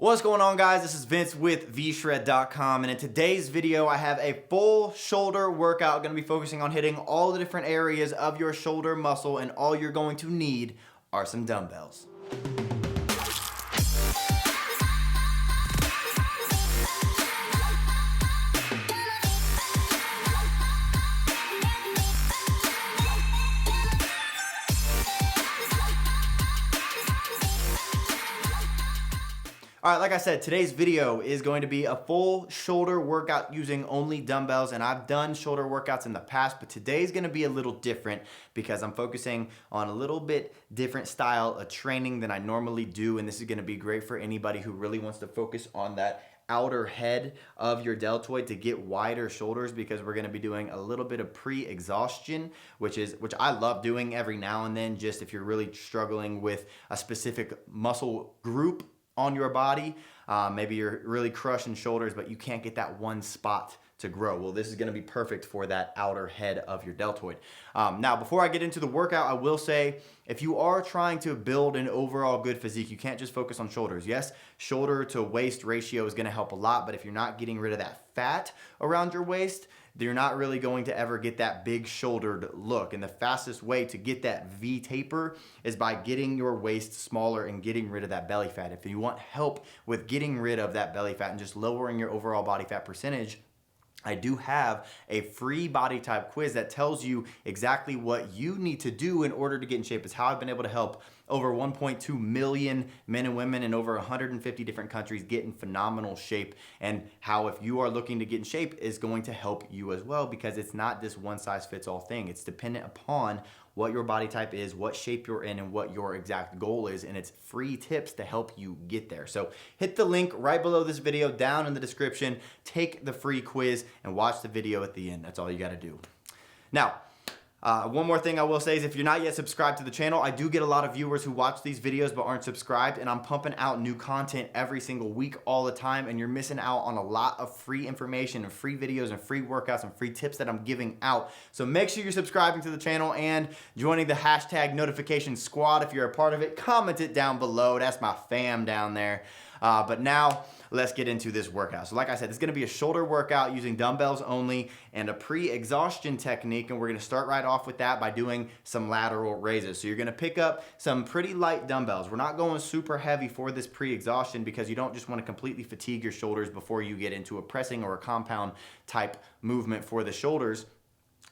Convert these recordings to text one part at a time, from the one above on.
What's going on, guys? This is Vince with vshred.com, and in today's video I have a full shoulder workout. I'm going to be focusing on hitting all the different areas of your shoulder muscle, and all you're going to need are some dumbbells. All right, like I said, today's video is going to be a full shoulder workout using only dumbbells, and I've done shoulder workouts in the past, but today's gonna be a little different because I'm focusing on a little bit different style of training than I normally do, and this is gonna be great for anybody who really wants to focus on that outer head of your deltoid to get wider shoulders, because we're gonna be doing a little bit of pre-exhaustion, which I love doing every now and then, just if you're really struggling with a specific muscle group on your body. Maybe you're really crushing shoulders, but you can't get that one spot to grow. Well, this is gonna be perfect for that outer head of your deltoid. Now, before I get into the workout, I will say, if you are trying to build an overall good physique, you can't just focus on shoulders. Yes, shoulder to waist ratio is gonna help a lot, but if you're not getting rid of that fat around your waist, you're not really going to ever get that big shouldered look. And the fastest way to get that V taper is by getting your waist smaller and getting rid of that belly fat. If you want help with getting rid of that belly fat and just lowering your overall body fat percentage, I do have a free body type quiz that tells you exactly what you need to do in order to get in shape. It's how I've been able to help over 1.2 million men and women in over 150 different countries get in phenomenal shape, and how, if you are looking to get in shape, is going to help you as well, because it's not this one size fits all thing. It's dependent upon what your body type is, what shape you're in, and what your exact goal is, and it's free tips to help you get there. So hit the link right below this video down in the description, take the free quiz, and watch the video at the end. That's all you gotta do. Now, one more thing I will say is, if you're not yet subscribed to the channel, I do get a lot of viewers who watch these videos but aren't subscribed, and I'm pumping out new content every single week all the time, and you're missing out on a lot of free information and free videos and free workouts and free tips that I'm giving out. So make sure you're subscribing to the channel and joining the hashtag notification squad if you're a part of it. Comment it down below. That's my fam down there. But now let's get into this workout. So like I said, it's gonna be a shoulder workout using dumbbells only and a pre-exhaustion technique, and we're gonna start right off with that by doing some lateral raises. So you're gonna pick up some pretty light dumbbells. We're not going super heavy for this pre-exhaustion because you don't just wanna completely fatigue your shoulders before you get into a pressing or a compound type movement for the shoulders.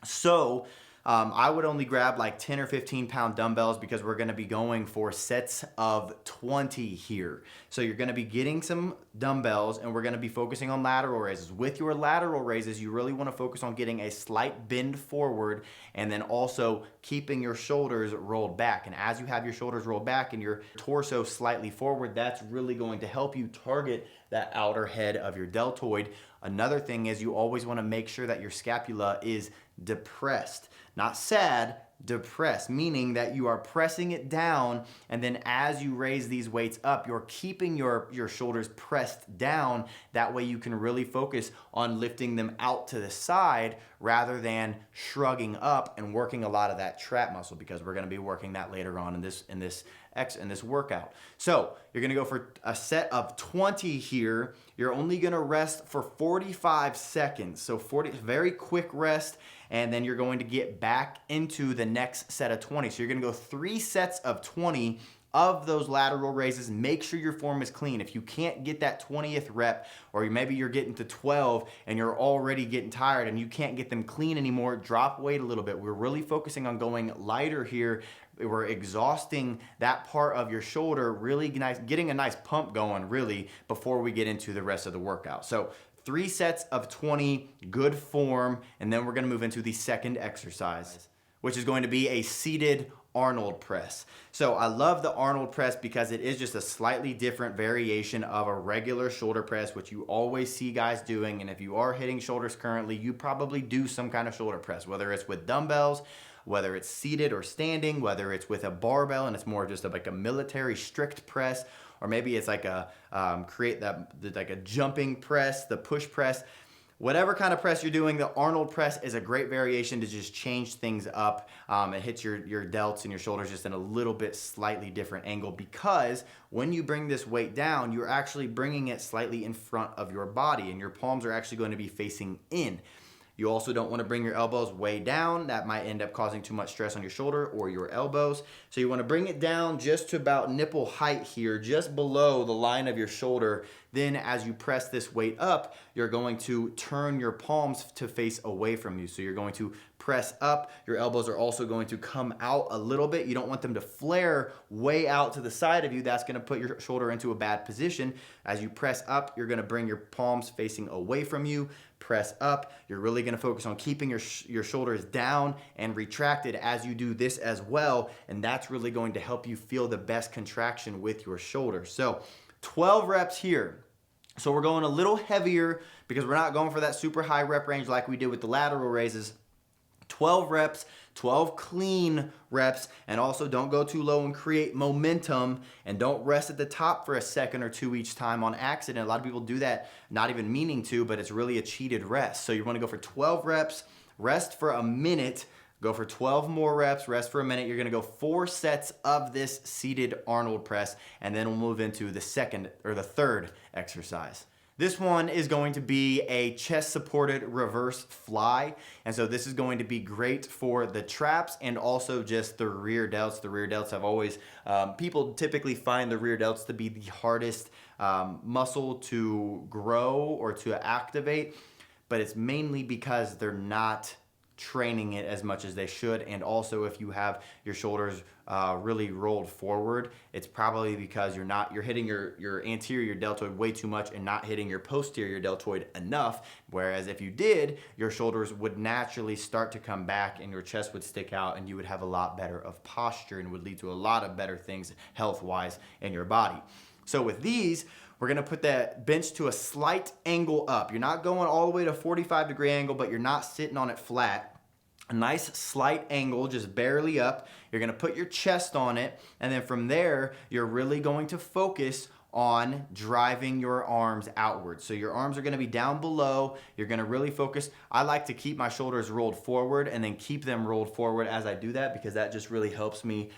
So I would only grab like 10 or 15 pound dumbbells, because we're gonna be going for sets of 20 here. So you're gonna be getting some dumbbells, and we're gonna be focusing on lateral raises. With your lateral raises, you really wanna focus on getting a slight bend forward, and then also keeping your shoulders rolled back. And as you have your shoulders rolled back and your torso slightly forward, that's really going to help you target that outer head of your deltoid. Another thing is, you always wanna make sure that your scapula is depressed. Not sad, depressed, meaning that you are pressing it down, and then as you raise these weights up, you're keeping your shoulders pressed down. That way you can really focus on lifting them out to the side rather than shrugging up and working a lot of that trap muscle, because we're gonna be working that later on in this workout. So you're gonna go for a set of 20 here. You're only gonna rest for 45 seconds. So very quick rest, and then you're going to get back into the next set of 20. So you're gonna go 3 sets of 20 of those lateral raises. Make sure your form is clean. If you can't get that 20th rep, or maybe you're getting to 12 and you're already getting tired and you can't get them clean anymore, drop weight a little bit. We're really focusing on going lighter here. We're exhausting that part of your shoulder, really nice, getting a nice pump going really before we get into the rest of the workout. So 3 sets of 20, good form, and then we're gonna move into the second exercise, which is going to be a seated Arnold press. So I love the Arnold press because it is just a slightly different variation of a regular shoulder press, which you always see guys doing. And if you are hitting shoulders currently, you probably do some kind of shoulder press, whether it's with dumbbells, whether it's seated or standing, whether it's with a barbell and it's more just like a military strict press, or maybe it's like a like a jumping press, the push press. Whatever kind of press you're doing, the Arnold press is a great variation to just change things up. It hits your delts and your shoulders just in a little bit slightly different angle, because when you bring this weight down, you're actually bringing it slightly in front of your body, and your palms are actually going to be facing in. You also don't want to bring your elbows way down. That might end up causing too much stress on your shoulder or your elbows. So you want to bring it down just to about nipple height here, just below the line of your shoulder. Then as you press this weight up, you're going to turn your palms to face away from you. So you're going to press up. Your elbows are also going to come out a little bit. You don't want them to flare way out to the side of you. That's going to put your shoulder into a bad position. As you press up, you're going to bring your palms facing away from you. Press up. You're really going to focus on keeping your shoulders down and retracted as you do this as well. And that's really going to help you feel the best contraction with your shoulders. So 12 reps here. So we're going a little heavier because we're not going for that super high rep range like we did with the lateral raises. 12 reps, 12 clean reps, and also don't go too low and create momentum, and don't rest at the top for a second or two each time on accident. A lot of people do that not even meaning to, but it's really a cheated rest. So you want to go for 12 reps, rest for a minute, go for 12 more reps, rest for a minute. You're going to go 4 sets of this seated Arnold press, and then we'll move into the third exercise. This one is going to be a chest supported reverse fly. And so this is going to be great for the traps and also just the rear delts. The rear delts have always, people typically find the rear delts to be the hardest muscle to grow or to activate, but it's mainly because they're not training it as much as they should. And also if you have your shoulders really rolled forward, it's probably because you're hitting your anterior deltoid way too much and not hitting your posterior deltoid enough. Whereas if you did, your shoulders would naturally start to come back and your chest would stick out, and you would have a lot better of posture and would lead to a lot of better things health-wise in your body. So with these, we're gonna put that bench to a slight angle up. You're not going all the way to 45-degree angle, but you're not sitting on it flat. A nice slight angle, just barely up. You're gonna put your chest on it, and then from there, you're really going to focus on driving your arms outward. So your arms are gonna be down below. You're gonna really focus. I like to keep my shoulders rolled forward and then keep them rolled forward as I do that, because that just really helps me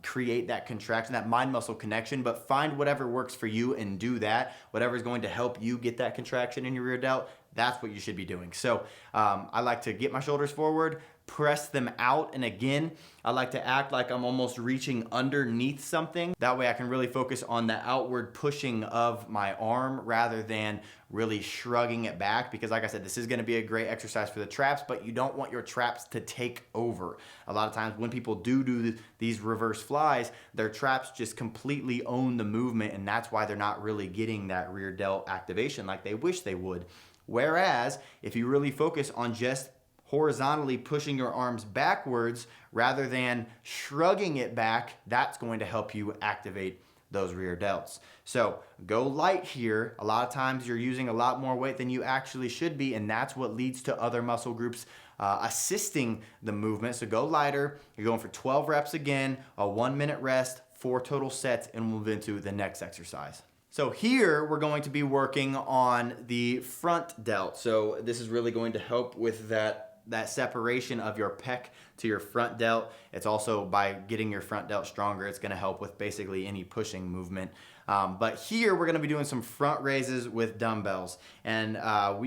create that contraction, that mind muscle connection. But find whatever works for you and do that. Whatever is going to help you get that contraction in your rear delt, that's what you should be doing. So I like to get my shoulders forward, press them out, and again, I like to act like I'm almost reaching underneath something. That way I can really focus on the outward pushing of my arm rather than really shrugging it back, because like I said, this is gonna be a great exercise for the traps, but you don't want your traps to take over. A lot of times when people do these reverse flies, their traps just completely own the movement, and that's why they're not really getting that rear delt activation like they wish they would. Whereas if you really focus on just horizontally pushing your arms backwards rather than shrugging it back, that's going to help you activate those rear delts. So go light here. A lot of times you're using a lot more weight than you actually should be, and that's what leads to other muscle groups assisting the movement. So go lighter. You're going for 12 reps again, a 1-minute rest, 4 total sets, and we'll move into the next exercise. So here we're going to be working on the front delt. So this is really going to help with that separation of your pec to your front delt. It's also by getting your front delt stronger, it's gonna help with basically any pushing movement. But here we're gonna be doing some front raises with dumbbells. And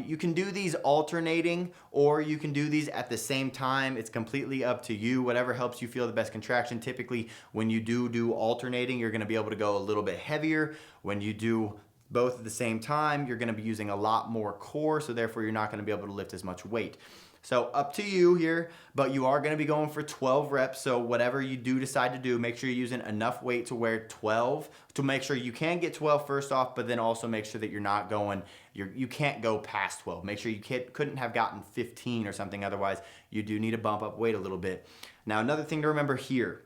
you can do these alternating, or you can do these at the same time. It's completely up to you, whatever helps you feel the best contraction. Typically, when you do alternating, you're gonna be able to go a little bit heavier. When you do both at the same time, you're gonna be using a lot more core, so therefore you're not gonna be able to lift as much weight. So up to you here, but you are gonna be going for 12 reps. So whatever you do decide to do, make sure you're using enough weight to wear 12, to make sure you can get 12 first off, but then also make sure that you're not going, you can't go past 12. Make sure you couldn't have gotten 15 or something, otherwise you do need to bump up weight a little bit. Now another thing to remember here,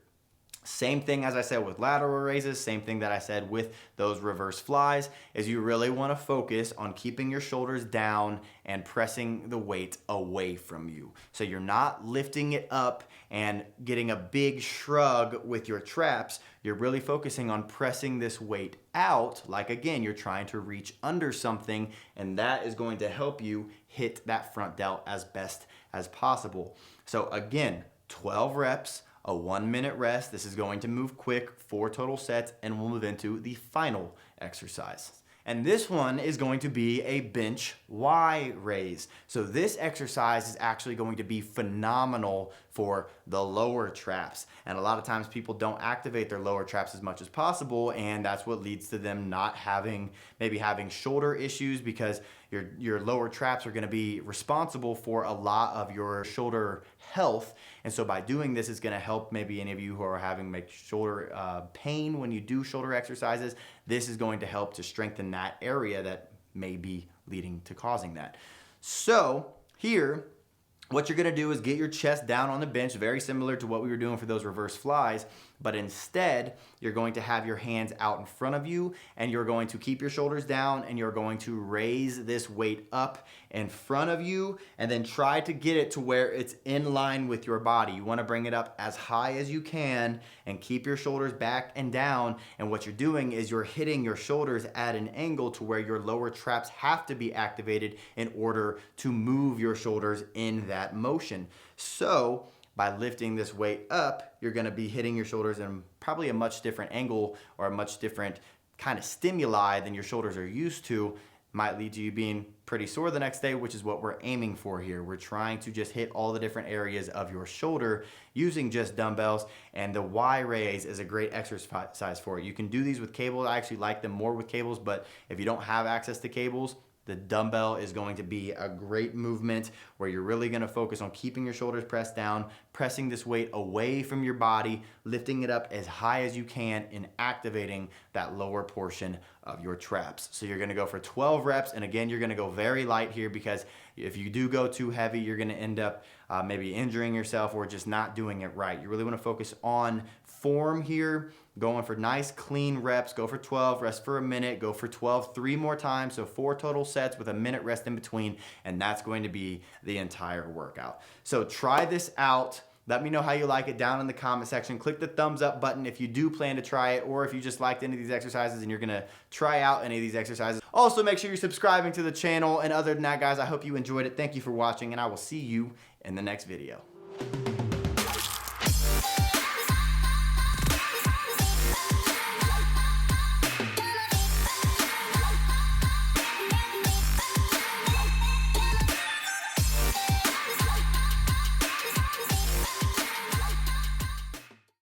Same thing as I said with lateral raises, same thing that I said with those reverse flies, is you really want to focus on keeping your shoulders down and pressing the weight away from you. So you're not lifting it up and getting a big shrug with your traps. You're really focusing on pressing this weight out, like again, you're trying to reach under something, and that is going to help you hit that front delt as best as possible. So again, 12 reps, a 1 minute rest. This is going to move quick, 4 total sets, and we'll move into the final exercise. And this one is going to be a bench Y-Raise. So this exercise is actually going to be phenomenal for the lower traps. And a lot of times people don't activate their lower traps as much as possible, and that's what leads to them not having, maybe having shoulder issues, because your lower traps are gonna be responsible for a lot of your shoulder health. And so by doing this, it's gonna help maybe any of you who are having shoulder pain when you do shoulder exercises. This is going to help to strengthen that area that may be leading to causing that. So here, what you're gonna do is get your chest down on the bench, very similar to what we were doing for those reverse flies, but instead, you're going to have your hands out in front of you, and you're going to keep your shoulders down, and you're going to raise this weight up in front of you, and then try to get it to where it's in line with your body. You wanna bring it up as high as you can, and keep your shoulders back and down, and what you're doing is you're hitting your shoulders at an angle to where your lower traps have to be activated in order to move your shoulders in that motion. So, by lifting this weight up, you're gonna be hitting your shoulders in probably a much different angle or a much different kind of stimuli than your shoulders are used to. Might lead to you being pretty sore the next day, which is what we're aiming for here. We're trying to just hit all the different areas of your shoulder using just dumbbells, and the Y-Raise is a great exercise for it. You can do these with cables. I actually like them more with cables, but if you don't have access to cables, the dumbbell is going to be a great movement where you're really gonna focus on keeping your shoulders pressed down, pressing this weight away from your body, lifting it up as high as you can, and activating that lower portion of your traps. So you're gonna go for 12 reps, and again, you're gonna go very light here, because if you do go too heavy, you're gonna end up maybe injuring yourself or just not doing it right. You really wanna focus on form here, going for nice clean reps. Go for 12, rest for a minute, go for 12 3 more times, so 4 total sets with a minute rest in between, and that's going to be the entire workout. So try this out. Let me know how you like it down in the comment section. Click the thumbs up button if you do plan to try it, or if you just liked any of these exercises and you're gonna try out any of these exercises. Also, make sure you're subscribing to the channel, and other than that, guys, I hope you enjoyed it. Thank you for watching, and I will see you in the next video.